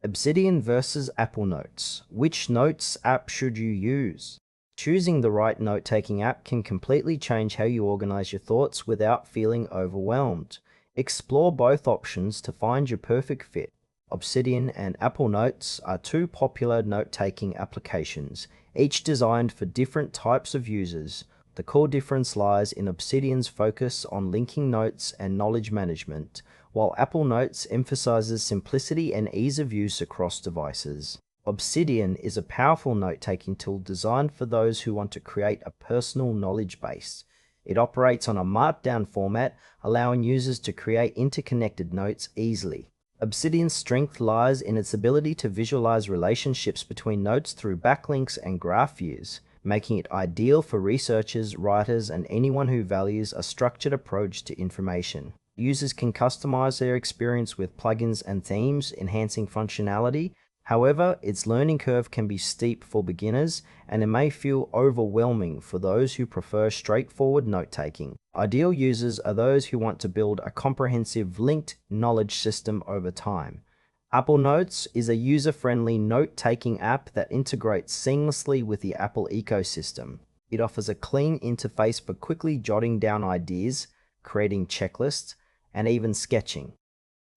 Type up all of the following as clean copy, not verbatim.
Obsidian versus Apple Notes. Which Notes app should you use? Choosing the right note-taking app can completely change how you organize your thoughts without feeling overwhelmed. Explore both options to find your perfect fit. Obsidian and Apple Notes are two popular note-taking applications, each designed for different types of users. The core difference lies in Obsidian's focus on linking notes and knowledge management, while Apple Notes emphasizes simplicity and ease of use across devices. Obsidian is a powerful note-taking tool designed for those who want to create a personal knowledge base. It operates on a markdown format, allowing users to create interconnected notes easily. Obsidian's strength lies in its ability to visualize relationships between notes through backlinks and graph views, making it ideal for researchers, writers, and anyone who values a structured approach to information. Users can customize their experience with plugins and themes, enhancing functionality. However, its learning curve can be steep for beginners, and it may feel overwhelming for those who prefer straightforward note-taking. Ideal users are those who want to build a comprehensive linked knowledge system over time. Apple Notes is a user-friendly note-taking app that integrates seamlessly with the Apple ecosystem. It offers a clean interface for quickly jotting down ideas, creating checklists, and even sketching.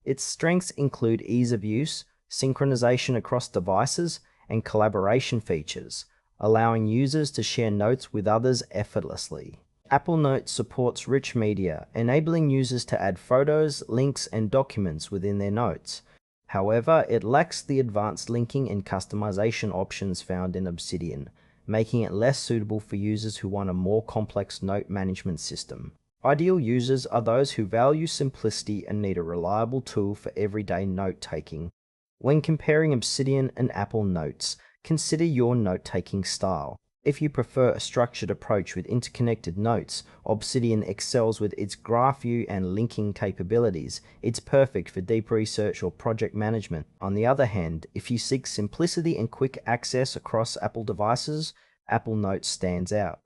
Its strengths include ease of use, synchronization across devices, and collaboration features, allowing users to share notes with others effortlessly. Apple Notes supports rich media, enabling users to add photos, links, and documents within their notes. However, it lacks the advanced linking and customization options found in Obsidian, making it less suitable for users who want a more complex note management system. Ideal users are those who value simplicity and need a reliable tool for everyday note-taking. When comparing Obsidian and Apple Notes, consider your note-taking style. If you prefer a structured approach with interconnected notes, Obsidian excels with its graph view and linking capabilities. It's perfect for deep research or project management. On the other hand, if you seek simplicity and quick access across Apple devices, Apple Notes stands out.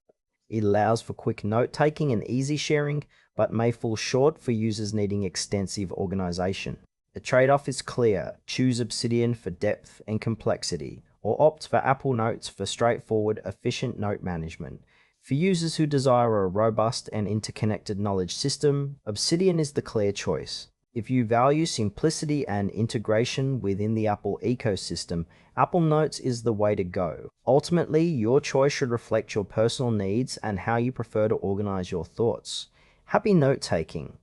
It allows for quick note-taking and easy sharing, but may fall short for users needing extensive organization. The trade-off is clear: choose Obsidian for depth and complexity, or opt for Apple Notes for straightforward, efficient note management. For users who desire a robust and interconnected knowledge system, Obsidian is the clear choice. If you value simplicity and integration within the Apple ecosystem, Apple Notes is the way to go. Ultimately, your choice should reflect your personal needs and how you prefer to organize your thoughts. Happy note-taking!